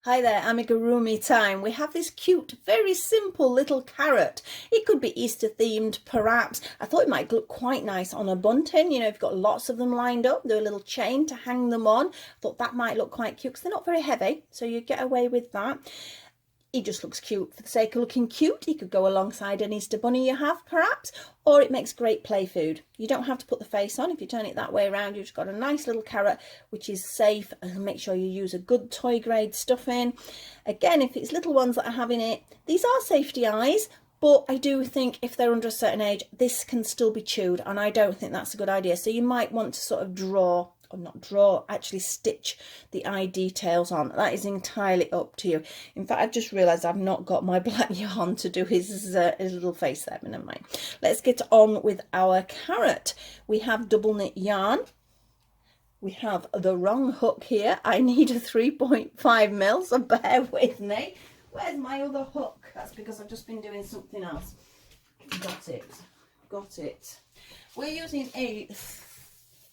Hi there, Amigurumi time. We have this cute, very simple little carrot. It could be Easter themed, perhaps. I thought it might look quite nice on a bunting. You know, if you've got lots of them lined up, do a little chain to hang them on. I thought that might look quite cute because they're not very heavy, so you get away with that. He just looks cute for the sake of looking cute. He could go alongside an Easter bunny you have, perhaps, or it makes great play food. You don't have to put the face on. If you turn it that way around, you've just got a nice little carrot, which is safe, and make sure you use a good toy grade stuffing. Again, if it's little ones that are having it, these are safety eyes, but I do think if they're under a certain age, this can still be chewed, and I don't think that's a good idea. So you might want to sort of draw, or not draw, actually stitch the eye details on. That is entirely up to you. In fact, I've just realised I've not got my black yarn to do his little face there, but never mind. Let's get on with our carrot. We have double knit yarn. We have the wrong hook here. I need a 3.5 mil, so bear with me. Where's my other hook? That's because I've just been doing something else. Got it. We're using a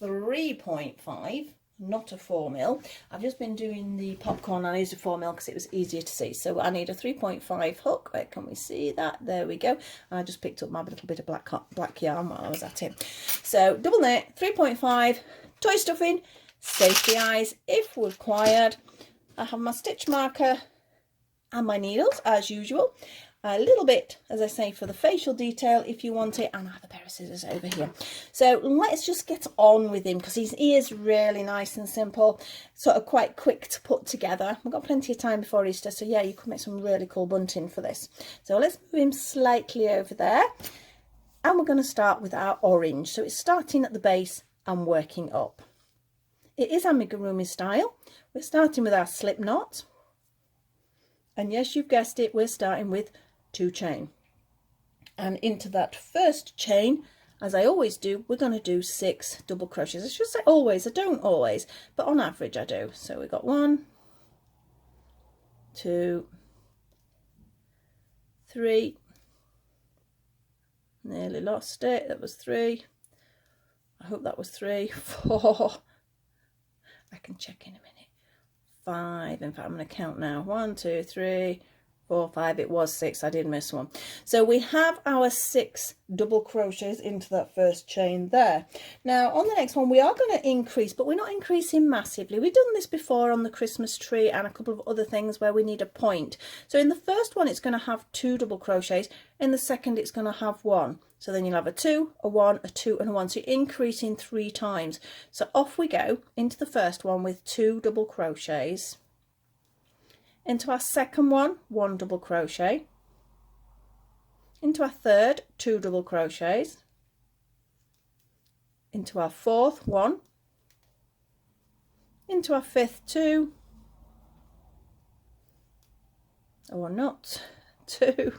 3.5, not a 4 mil. I've just been doing the popcorn. I used a 4 mil because it was easier to see. So I need a 3.5 hook. Where can we see that? There we go. I just picked up my little bit of black yarn while I was at it. So double knit, 3.5, toy stuffing, safety eyes if required. I have my stitch marker and my needles as usual. A little bit, as I say, for the facial detail if you want it, and I have a pair of scissors over here. So let's just get on with him because his ear's really nice and simple, sort of quite quick to put together. We've got plenty of time before Easter, so yeah, you could make some really cool bunting for this. So let's move him slightly over there, and we're going to start with our orange. So it's starting at the base and working up. It is Amigurumi style. We're starting with our slip knot, and yes, you've guessed it, we're starting with 2 chain, and into that first chain, as I always do, we're going to do 6 double crochets. I should say always, I don't always, but on average I do. So we got 1, 2, 3, nearly lost it, that was 3, I hope that was 3, 4, I can check in a minute, 5, in fact I'm going to count now, 1, 2, 3, 4, 5, it was 6, I did miss one. So we have our 6 double crochets into that first chain there. Now on the next one we are going to increase, but we're not increasing massively. We've done this before on the Christmas tree and a couple of other things where we need a point. So in the first one it's going to have 2 double crochets, in the second it's going to have 1. So then you'll have a 2, a 1, a 2 and a 1. So you're increasing 3 times. So off we go into the first one with 2 double crochets. Into our second one, 1 double crochet. Into our third, 2 double crochets. Into our fourth, 1. Into our fifth, 2. Or not, 2.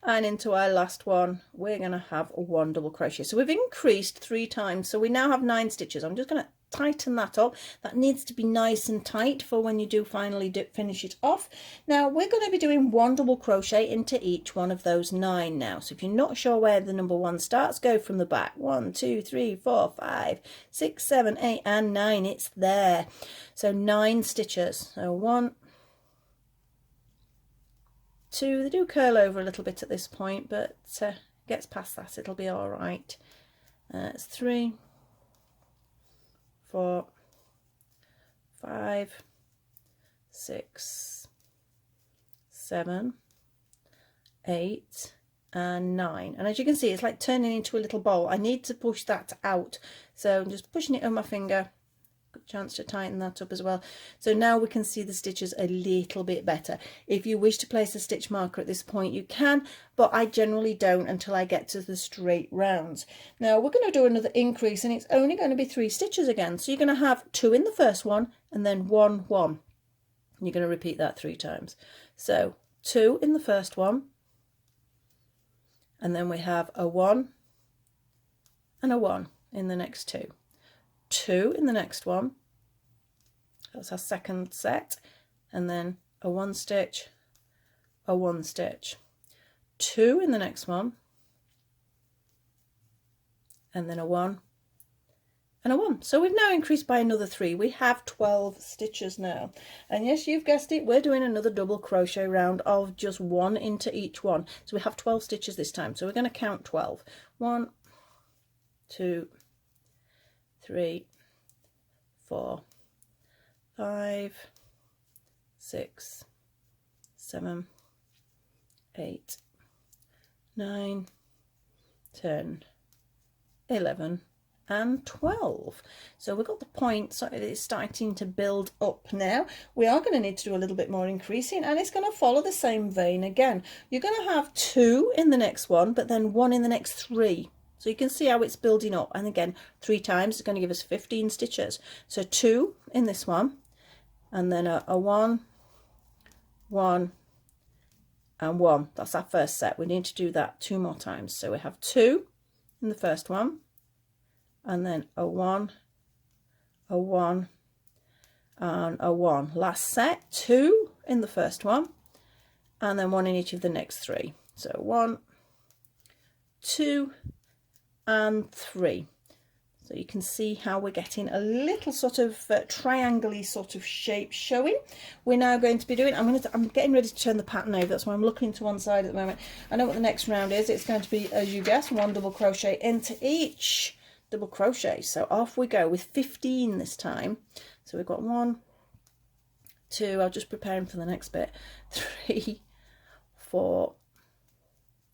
And into our last one, we're going to have a 1 double crochet. So we've increased 3 times. So we now have 9 stitches. I'm just going to tighten that up. That needs to be nice and tight for when you do finally finish it off. Now we're going to be doing 1 double crochet into each one of those 9 now. So if you're not sure where the number 1 starts, go from the back. 1, 2, 3, 4, 5, 6, 7, 8 and 9. It's there. So 9 stitches. So 1, 2, they do curl over a little bit at this point, but gets past that, it'll be all right. It's 3, 4, 5, 6, 7, 8 and 9, and as you can see it's like turning into a little bowl. I need to push that out, so I'm just pushing it on my finger. Good chance to tighten that up as well. So now we can see the stitches a little bit better. If you wish to place a stitch marker at this point you can, but I generally don't until I get to the straight rounds. Now we're going to do another increase, and it's only going to be 3 stitches again. So you're going to have 2 in the first one and then 1, 1. And you're going to repeat that 3 times. So 2 in the first one, and then we have a 1 and a 1 in the next 2. 2 in the next one, that's our second set, and then a 1 stitch, a 1 stitch, 2 in the next one, and then a 1 and a 1. So we've now increased by another 3. We have 12 stitches now, and yes, you've guessed it, we're doing another double crochet round of just 1 into each one. So we have 12 stitches this time, so we're going to count 12. 1, 2, 3, 4, 5, 6, 7, 8, 9, 10, 11 and 12. So we've got the point, so it's starting to build up now. We are going to need to do a little bit more increasing, and it's going to follow the same vein again. You're going to have 2 in the next one, but then 1 in the next 3. So you can see how it's building up, and again 3 times is going to give us 15 stitches. So 2 in this one, and then a 1, 1 and 1. That's our first set. We need to do that 2 more times. So we have 2 in the first one, and then a 1, a 1 and a 1. Last set, 2 in the first one, and then 1 in each of the next 3. So 1, 2 and 3. So you can see how we're getting a little sort of triangle-y sort of shape showing. We're now going to be doing, I'm getting ready to turn the pattern over, that's why I'm looking to one side at the moment. I know what the next round is. It's going to be, as you guessed, 1 double crochet into each double crochet. So off we go with 15 this time. So we've got 1, 2, I'll just prepare them for the next bit, 3, 4,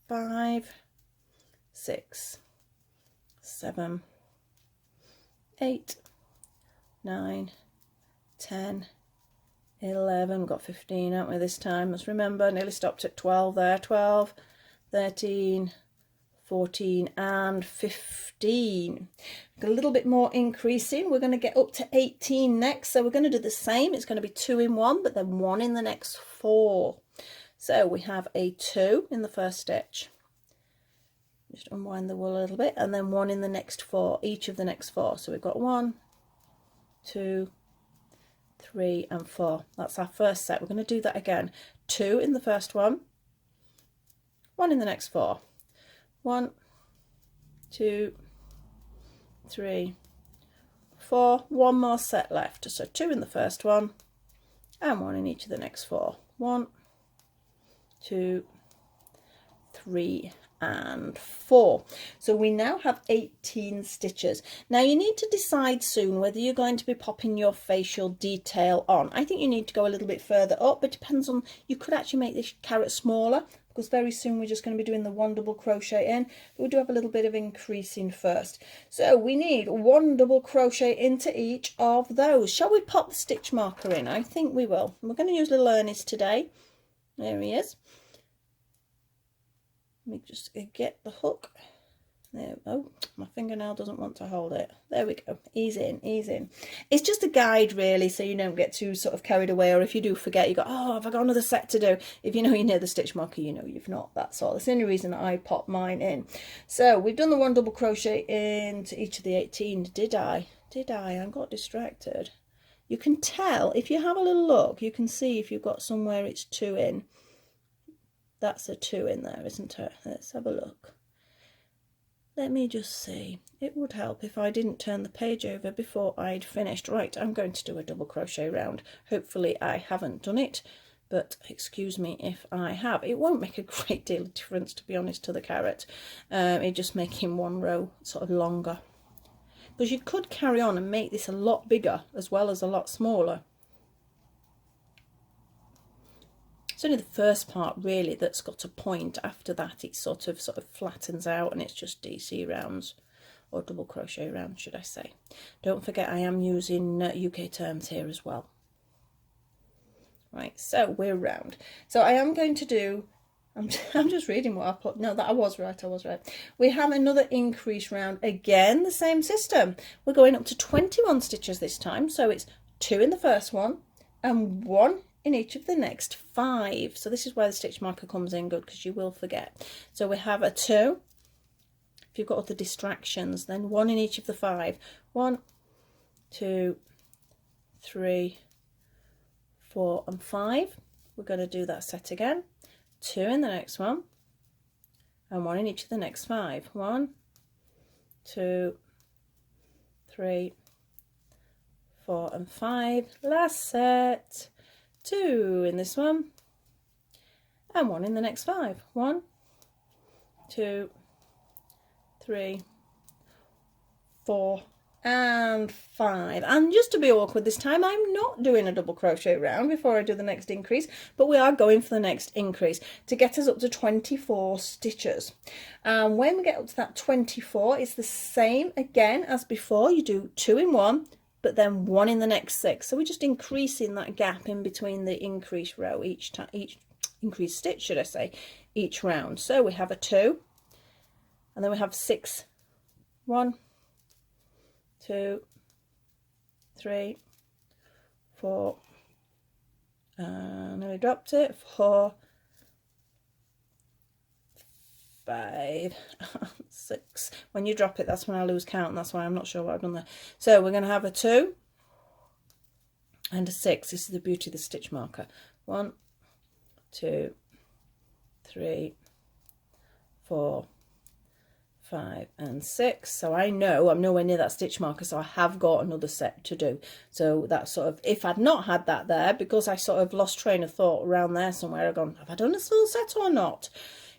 5, 6, 7, 8, 9, 10, 11, we've got 15, haven't we, this time? Let's remember, nearly stopped at 12 there. 12, 13, 14 and 15. A little bit more increasing. We're going to get up to 18 next, so we're going to do the same. It's going to be 2 in one, but then 1 in the next 4. So we have a 2 in the first stitch, just unwind the wool a little bit, and then 1 in the next 4, each of the next 4. So we've got 1, 2, 3 and 4. That's our first set. We're going to do that again. 2 in the first one, 1 in the next 4. 1, 2, 3, 4. 1 more set left. So 2 in the first one and 1 in each of the next 4. 1, 2, 3 and 4. So we now have 18 stitches. Now you need to decide soon whether you're going to be popping your facial detail on. I think you need to go a little bit further up, but it depends on, you could actually make this carrot smaller, because very soon we're just going to be doing the 1 double crochet in, but we do have a little bit of increasing first. So we need 1 double crochet into each of those. Shall we pop the stitch marker in? I think we will. We're going to use little Ernest today. There he is. Let me just get the hook. There. Oh, my fingernail doesn't want to hold it. There we go. Ease in, ease in. It's just a guide really, so you don't get too sort of carried away, or if you do forget, you go, oh, have I got another set to do? If you know you're near the stitch marker, you know you've not. That's all. That's the only reason I pop mine in. So we've done the 1 double crochet into each of the 18. Did I? I got distracted. You can tell, if you have a little look, you can see if you've got somewhere it's 2 in. That's a 2 in there, isn't it? Let's have a look. Let me just see. It would help if I didn't turn the page over before I'd finished. Right, I'm going to do a double crochet round. Hopefully I haven't done it, but excuse me if I have. It won't make a great deal of difference, to be honest, to the carrot. It just making 1 row sort of longer. Because you could carry on and make this a lot bigger as well as a lot smaller. It's only the first part really that's got a point. After that it sort of flattens out and it's just DC rounds, or double crochet rounds should I say. Don't forget I am using UK terms here as well. Right, so we're round. So I am going to do, I'm just reading what I put. No, that I was right. We have another increase round, again the same system. We're going up to 21 stitches this time, so it's 2 in the first one and 1 in each of the next 5. So this is where the stitch marker comes in good, because you will forget. So we have a 2. If you've got other distractions, then 1 in each of the 5. 1, 2, 3, 4 and 5. We're going to do that set again. 2 in the next one and 1 in each of the next 5. 1, 2, 3, 4 and 5, last set, 2 in this one and 1 in the next 5. 1, 2, 3, 4 and 5. And just to be awkward this time, I'm not doing a double crochet round before I do the next increase, but we are going for the next increase to get us up to 24 stitches. And when we get up to that 24, it's the same again as before. You do 2 in one, but then 1 in the next 6. So we're just increasing that gap in between the increase row each time, each increase stitch, should I say, each round. So we have a 2, and then we have 6, 1, 2, 3, 4, and then we dropped it, 4, 5, 6. When you drop it, that's when I lose count, and that's why I'm not sure what I've done there. So we're going to have a 2 and a 6. This is the beauty of the stitch marker. 1, 2, 3, 4, 5 and 6. So I know I'm nowhere near that stitch marker, so I have got another set to do. So that's sort of, if I'd not had that there, because I sort of lost train of thought around there somewhere, I've gone, have I done a full set or not?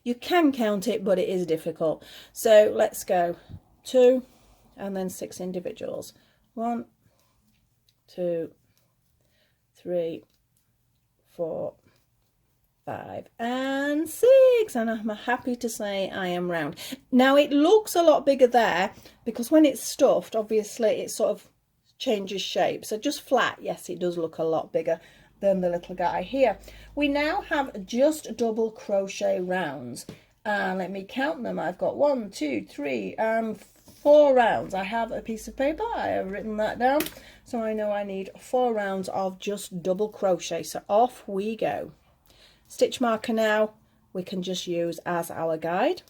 You can count it, but it is difficult. So let's go 2 and then 6 individuals. 1, 2, 3, 4, 5 and 6, and I'm happy to say I am round. Now it looks a lot bigger there because when it's stuffed, obviously it sort of changes shape. So just flat, yes, it does look a lot bigger than the little guy here. We now have just double crochet rounds, and let me count them. I've got 1, 2, 3 and 4 rounds. I have a piece of paper, I have written that down, so I know I need 4 rounds of just double crochet. So off we go. Stitch marker now we can just use as our guide.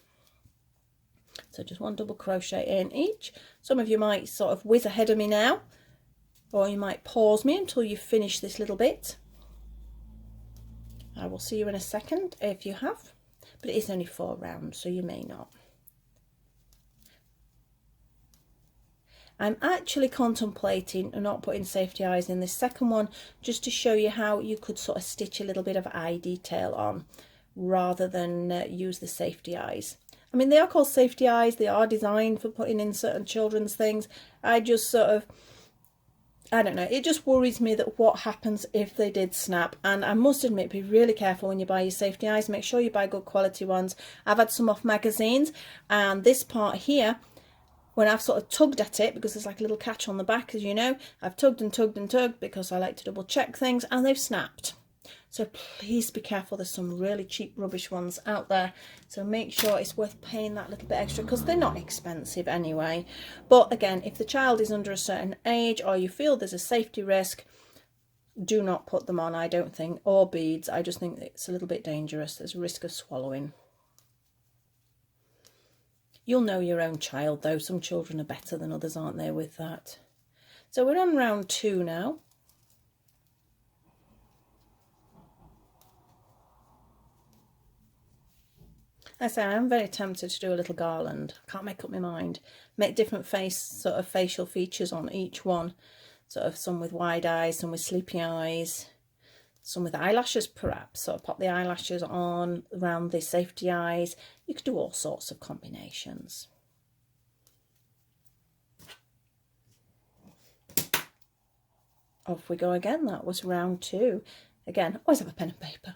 So just 1 double crochet in each. Some of you might sort of whiz ahead of me now, or you might pause me until you finish this little bit. I will see you in a second if you have, but it is only 4 rounds, so you may not. I'm actually contemplating not putting safety eyes in this second one, just to show you how you could sort of stitch a little bit of eye detail on rather than use the safety eyes. I mean, they are called safety eyes, they are designed for putting in certain children's things. I just sort of, I don't know, it just worries me that what happens if they did snap. And I must admit, be really careful when you buy your safety eyes, make sure you buy good quality ones. I've had some off magazines, and this part here, when I've sort of tugged at it, because there's like a little catch on the back, as you know, I've tugged and tugged and tugged because I like to double check things, and they've snapped. So please be careful, there's some really cheap rubbish ones out there, so make sure it's worth paying that little bit extra, because they're not expensive anyway. But again, if the child is under a certain age, or you feel there's a safety risk, do not put them on, I don't think, or beads. I just think it's a little bit dangerous, there's a risk of swallowing. You'll know your own child though, some children are better than others, aren't they, with that. So we're on round 2 now. I say I'm very tempted to do a little garland. I can't make up my mind. Make different sort of facial features on each one. Sort of some with wide eyes, some with sleepy eyes, some with eyelashes perhaps. Sort of pop the eyelashes on around the safety eyes. You could do all sorts of combinations. Off we go again. That was round 2. Again, always have a pen and paper.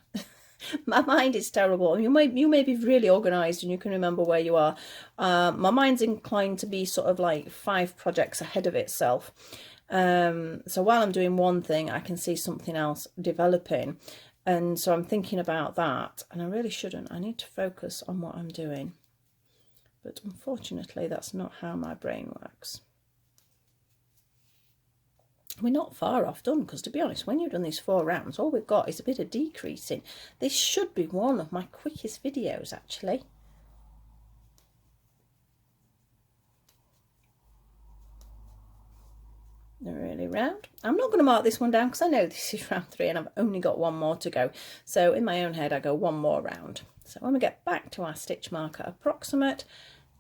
My mind is terrible. You may be really organised and you can remember where you are. My mind's inclined to be sort of like 5 projects ahead of itself. So while I'm doing one thing, I can see something else developing. And so I'm thinking about that, and I really shouldn't. I need to focus on what I'm doing. But unfortunately, that's not how my brain works. We're not far off done, because to be honest, when you've done these 4 rounds, all we've got is a bit of decreasing. This should be one of my quickest videos, actually. Really round. I'm not going to mark this one down because I know this is round 3 and I've only got 1 more to go. So in my own head, I go 1 more round. So when we get back to our stitch marker approximate,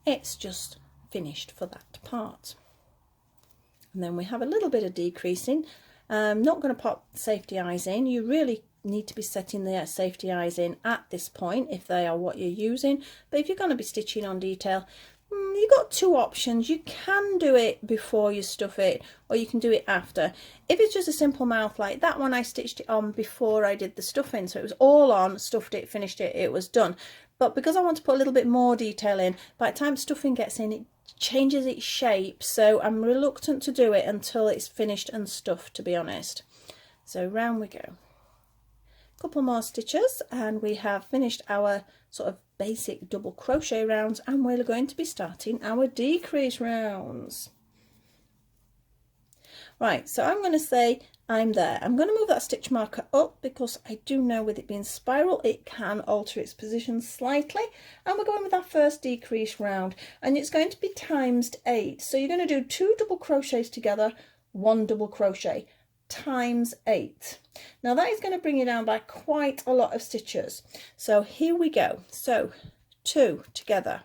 it's just finished for that part. And then we have a little bit of decreasing. I'm not going to pop safety eyes in. You really need to be setting the safety eyes in at this point if they are what you're using. But if you're going to be stitching on detail, you've got two options. You can do it before you stuff it, or you can do it after. If it's just a simple mouth like that one, I stitched it on before I did the stuffing, so it was all on, stuffed it, finished it, it was done. But because I want to put a little bit more detail in, by the time stuffing gets in, it changes its shape, so I'm reluctant to do it until it's finished and stuffed, to be honest. So round we go. Couple more stitches and we have finished our sort of basic double crochet rounds, and we're going to be starting our decrease rounds. Right, so I'm going to say I'm there. I'm going to move that stitch marker up because I do know with it being spiral it can alter its position slightly, and we're going with our first decrease round, and it's going to be times 8. So you're going to do 2 double crochets together, 1 double crochet, times 8. Now that is going to bring you down by quite a lot of stitches. So here we go. So 2 together.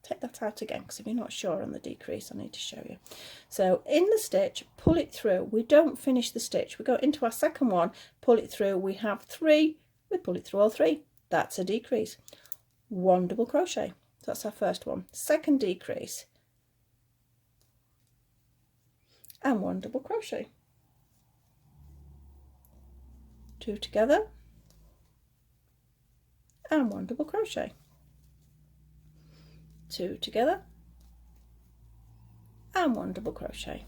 Take that out again because if you're not sure on the decrease, I need to show you. So in the stitch, pull it through. We don't finish the stitch. We go into our second one, pull it through. We have 3. We pull it through all 3. That's a decrease. 1 double crochet. That's our first one. Second decrease. And 1 double crochet. 2 together and 1 double crochet, 2 together and 1 double crochet,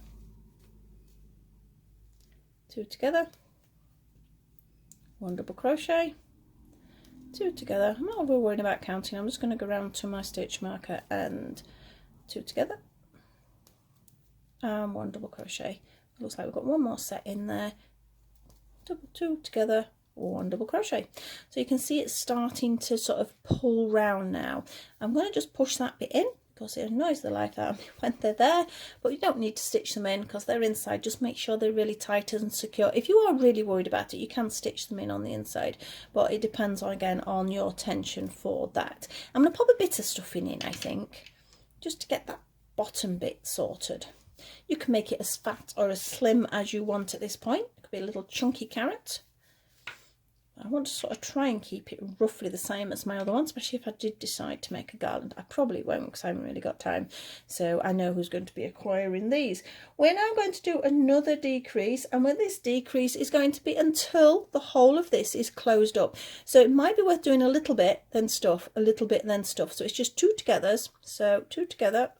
2 together, 1 double crochet, 2 together. I'm not really worried about counting. I'm just going to go around to my stitch marker and 2 together and 1 double crochet. It looks like we've got one more set in there. 2 together, 1 double crochet. So you can see it's starting to sort of pull round now. I'm going to just push that bit in because it annoys the life out of me when they're there, but you don't need to stitch them in because they're inside. Just make sure they're really tight and secure. If you are really worried about it, you can stitch them in on the inside, but it depends on, again, on your tension for that. I'm going to pop a bit of stuffing in, I think, just to get that bottom bit sorted. You can make it as fat or as slim as you want at this point. It could be a little chunky carrot. I want to sort of try and keep it roughly the same as my other one, especially if I did decide to make a garland. I probably won't because I haven't really got time. So I know who's going to be acquiring these. We're now going to do another decrease, and with this decrease is going to be until the whole of this is closed up. So it might be worth doing a little bit, then stuff, a little bit, then stuff. So it's just 2 togethers. So 2 together.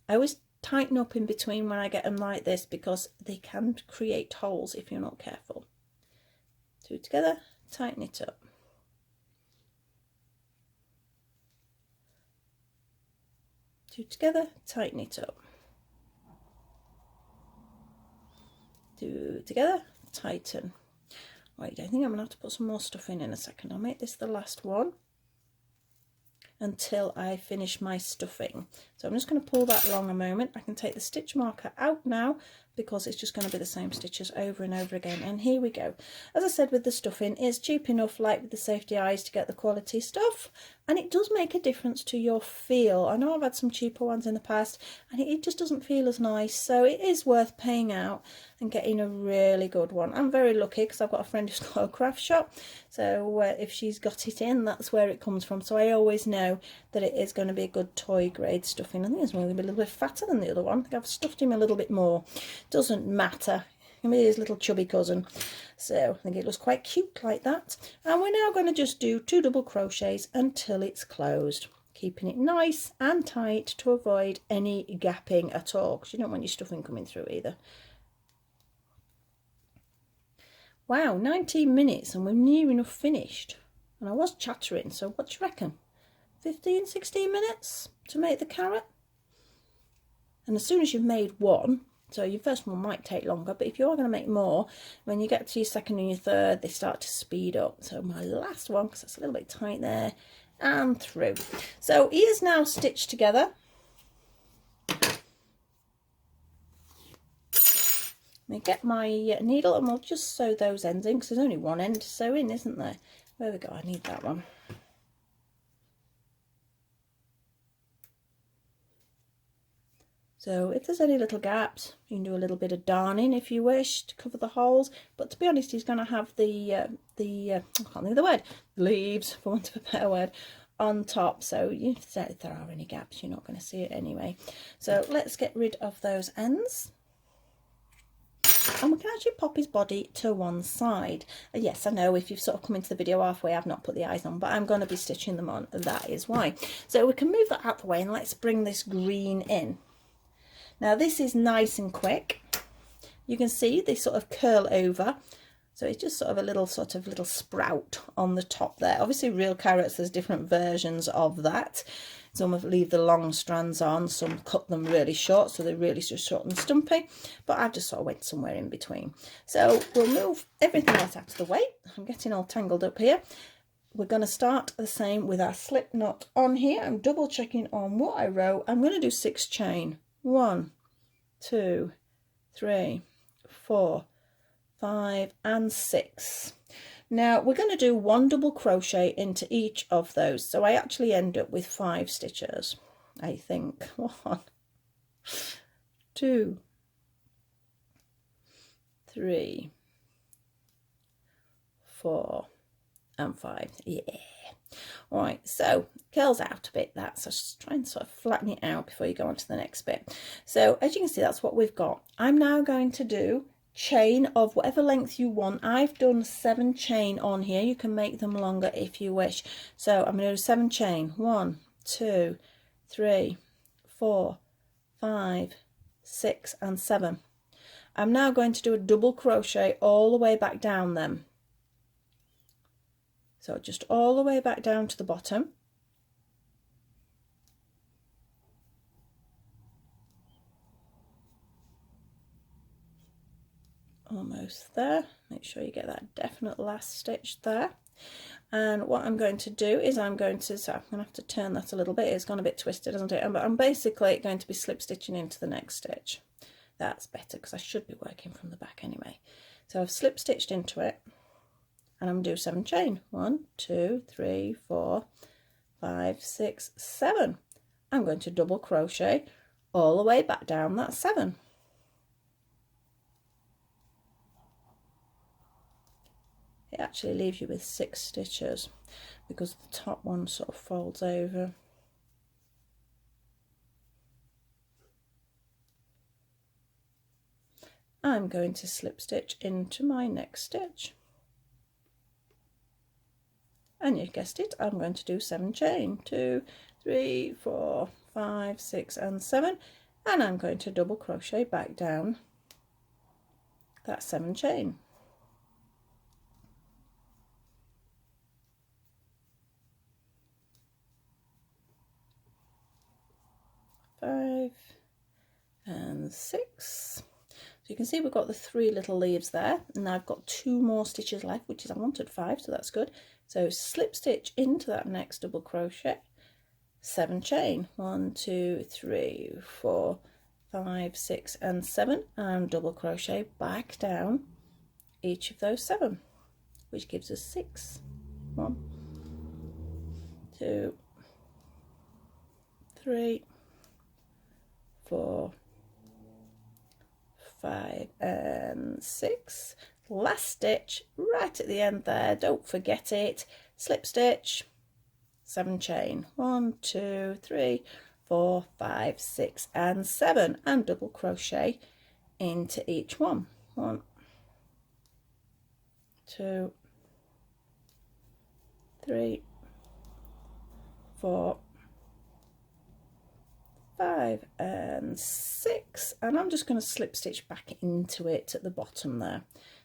I always tighten up in between when I get them like this because they can create holes if you're not careful. 2 together, tighten it up. 2 together, tighten it up. 2 together, tighten. Right, I think I'm going to have to put some more stuff in a second. I'll make this the last one until I finish my stuffing. So I'm just going to pull that along a moment. I can take the stitch marker out now because it's just going to be the same stitches over and over again. And here we go. As I said with the stuffing, it's cheap enough, like with the safety eyes, to get the quality stuff, and it does make a difference to your feel. I know I've had some cheaper ones in the past and it just doesn't feel as nice, so it is worth paying out and getting a really good one. I'm very lucky because I've got a friend who's got a craft shop, so if she's got it in, that's where it comes from. So I always know that it is going to be a good toy grade stuffing. I think it's going to be a little bit fatter than the other one. I think I've stuffed him a little bit more. Doesn't matter. He's his little chubby cousin. So I think it looks quite cute like that. And we're now going to just do 2 double crochets until it's closed, keeping it nice and tight to avoid any gapping at all, because you don't want your stuffing coming through either. Wow, 19 minutes and we're near enough finished. And I was chattering, so what do you reckon? 15, 16 minutes to make the carrot? And as soon as you've made one, so your first one might take longer, but if you are going to make more, when you get to your second and your third, they start to speed up. So my last one, because it's a little bit tight there, and through. So he is now stitched together. Let me get my needle and we'll just sew those ends in, because there's only one end to sew in, isn't there? There we go, I need that one. So if there's any little gaps, you can do a little bit of darning if you wish to cover the holes. But to be honest, he's going to have the I can't think of the word, leaves, for want of a better word, on top. So if there are any gaps, you're not going to see it anyway. So let's get rid of those ends. And we can actually pop his body to one side. Yes, I know if you've sort of come into the video halfway, I've not put the eyes on, but I'm going to be stitching them on. That is why. So we can move that out the way and let's bring this green in. Now this is nice and quick. You can see they sort of curl over. So it's just sort of a little sprout on the top there. Obviously real carrots, there's different versions of that. Some leave the long strands on, some cut them really short, so they're really just short and stumpy. But I've just sort of went somewhere in between. So we'll move everything else out of the way. I'm getting all tangled up here. We're going to start the same with our slip knot on here. I'm double checking on what I wrote. I'm going to do 6 chain. 1, 2, 3, 4, 5 and 6. Now we're going to do 1 double crochet into each of those, so I actually end up with 5 stitches, I think. 1, 2, 3, 4 and 5. Yeah. All right, so curls out a bit, that, so just try and sort of flatten it out before you go on to the next bit. So as you can see, that's what we've got. I'm now going to do chain of whatever length you want. I've done 7 chain on here. You can make them longer if you wish. So I'm going to do 7 chain. 1, 2, 3, 4, 5, 6 and 7. I'm now going to do a double crochet all the way back down them. So just all the way back down to the bottom. Almost there. Make sure you get that definite last stitch there. And what I'm going to do is I'm going to have to turn that a little bit. It's gone a bit twisted, isn't it? But I'm basically going to be slip stitching into the next stitch. That's better because I should be working from the back anyway. So I've slip stitched into it. And I'm going to do 7 chain. 1, 2, 3, 4, 5, 6, 7. I'm going to double crochet all the way back down that 7. It actually leaves you with 6 stitches because the top one sort of folds over. I'm going to slip stitch into my next stitch. And you guessed it, I'm going to do 7 chain. 2, 3, 4, 5, 6 and 7. And I'm going to double crochet back down that 7 chain. 5 and 6. So you can see we've got the 3 little leaves there, and I've got 2 more stitches left, which is I wanted 5, so that's good. So slip stitch into that next double crochet, 7 chain. 1, 2, 3, 4, 5, 6 and 7, and double crochet back down each of those 7, which gives us 6. 1, 2, 3, 4, 5 and 6. Last stitch right at the end there, don't forget it, slip stitch, 7 chain. 1, 2, 3, 4, 5, 6 and 7, and double crochet into each one. 1, 2, 3, 4, 5 and 6, and I'm just going to slip stitch back into it at the bottom there,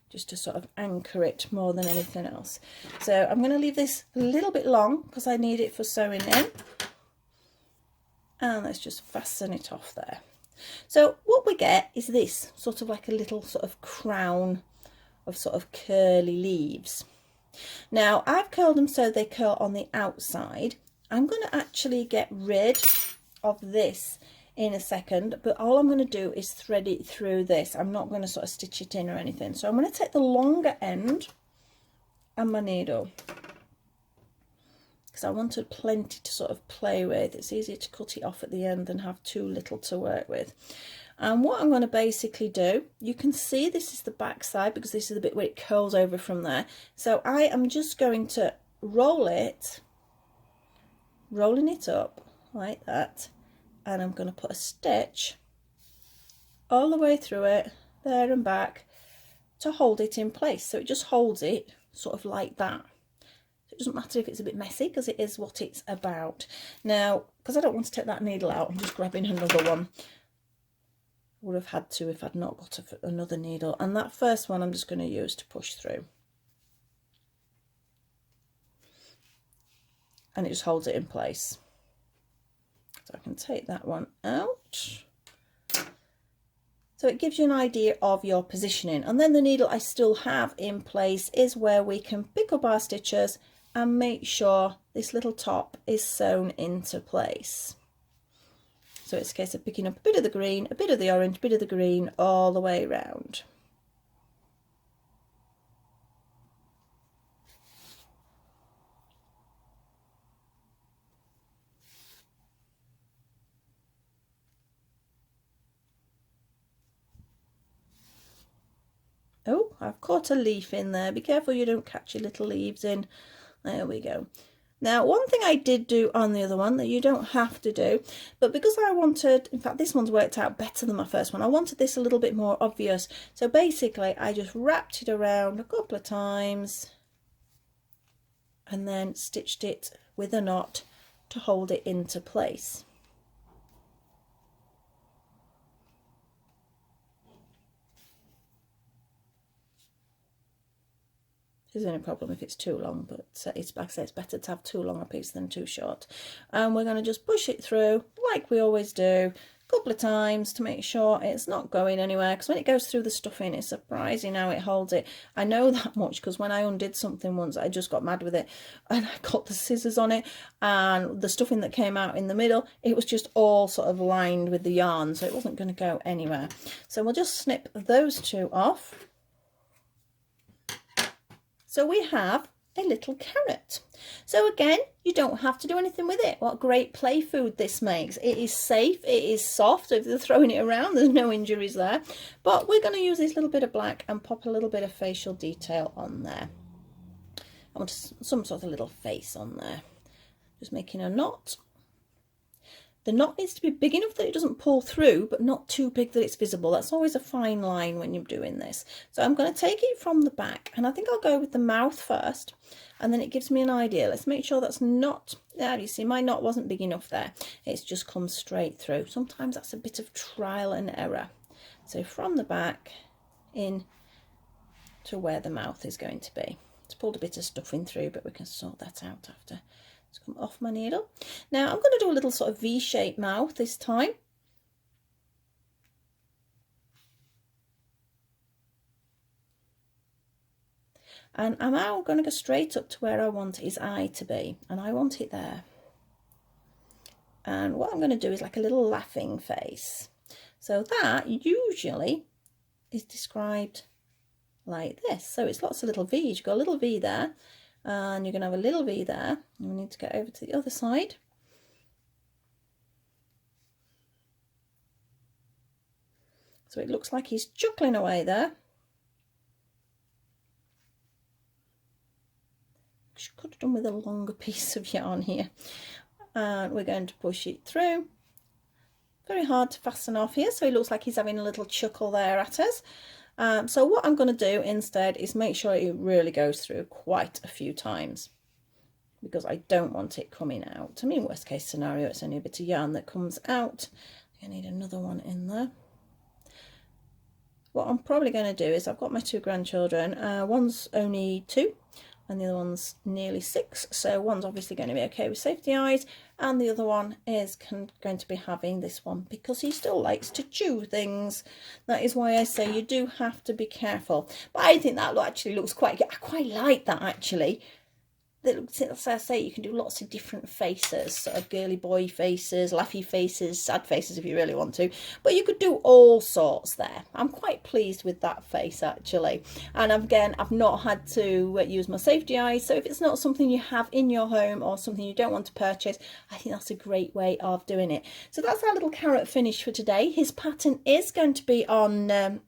just to sort of anchor it more than anything else. So I'm going to leave this a little bit long because I need it for sewing in, and let's just fasten it off there. So what we get is this sort of like a little sort of crown of sort of curly leaves. Now I've curled them so they curl on the outside. I'm going to actually get rid of this in a second, but all I'm going to do is thread it through this. I'm not going to sort of stitch it in or anything. So I'm going to take the longer end and my needle, because I wanted plenty to sort of play with. It's easier to cut it off at the end than have too little to work with. And what I'm going to basically do, you can see this is the back side because this is the bit where it curls over from there. So I am just going to rolling it up like that, and I'm going to put a stitch all the way through it, there and back, to hold it in place. So it just holds it sort of like that. It doesn't matter if it's a bit messy because it is what it's about. Now, because I don't want to take that needle out, I'm just grabbing another one. Would have had to if I'd not got another needle. And that first one I'm just going to use to push through. And it just holds it in place. So I can take that one out. So it gives you an idea of your positioning. And then the needle I still have in place is where we can pick up our stitches and make sure this little top is sewn into place. So it's a case of picking up a bit of the green, a bit of the orange, a bit of the green, all the way around. Oh, I've caught a leaf in there. Be careful you don't catch your little leaves in. There we go. Now, one thing I did do on the other one that you don't have to do, but because I wanted, in fact, this one's worked out better than my first one. I wanted this a little bit more obvious. So basically, I just wrapped it around a couple of times and then stitched it with a knot to hold it into place. There's any problem if it's too long, but it's, like I say, it's better to have too long a piece than too short. And we're going to just push it through like we always do, a couple of times to make sure it's not going anywhere, because when it goes through the stuffing, it's surprising how it holds it. I know that much because when I undid something once, I just got mad with it and I got the scissors on it, and the stuffing that came out in the middle, it was just all sort of lined with the yarn, so it wasn't going to go anywhere. So we'll just snip those two off. So we have a little carrot. So again, you don't have to do anything with it. What great play food this makes. It is safe, it is soft. If they're throwing it around, there's no injuries there. But we're going to use this little bit of black and pop a little bit of facial detail on there. I want some sort of little face on there. Just making a knot. The knot needs to be big enough that it doesn't pull through, but not too big that it's visible. That's always a fine line when you're doing this. So I'm going to take it from the back, and I think I'll go with the mouth first, and then it gives me an idea. Let's make sure that's not, there you see my knot wasn't big enough there. It's just come straight through. Sometimes that's a bit of trial and error. So from the back in to where the mouth is going to be. It's pulled a bit of stuffing through, but we can sort that out after. Come off my needle. Now I'm going to do a little sort of V-shaped mouth this time. And I'm now going to go straight up to where I want his eye to be, and I want it there. And what I'm going to do is like a little laughing face. So that usually is described like this. So it's lots of little V's. You've got a little V there, and you're going to have a little V there. And we need to get over to the other side. So it looks like he's chuckling away there. Could have done with a longer piece of yarn here. And we're going to push it through. Very hard to fasten off here, so it looks like he's having a little chuckle there at us. So what I'm going to do instead is make sure it really goes through quite a few times, because I don't want it coming out. I mean, worst case scenario, it's only a bit of yarn that comes out. I need another one in there. What I'm probably going to do is, I've got my two grandchildren. One's only 2 and the other one's nearly 6. So one's obviously going to be okay with safety eyes, and the other one is going to be having this one because he still likes to chew things. That is why I say you do have to be careful. But I think that actually looks quite good. I quite like that actually. as I say, you can do lots of different faces, sort of girly boy faces, laughy faces, sad faces if you really want to, but you could do all sorts there. I'm quite pleased with that face actually, and again, I've not had to use my safety eyes, so if it's not something you have in your home or something you don't want to purchase, I think that's a great way of doing it. So that's our little carrot finish for today. His pattern is going to be on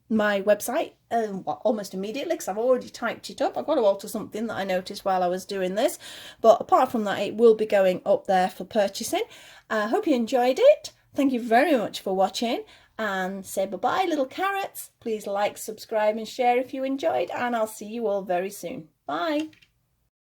my website almost immediately, because I've already typed it up. I've got to alter something that I noticed while I was doing this, but apart from that, it will be going up there for purchasing. I hope you enjoyed it. Thank you very much for watching, and say bye-bye, little carrots. Please like, subscribe and share if you enjoyed, and I'll see you all very soon. Bye.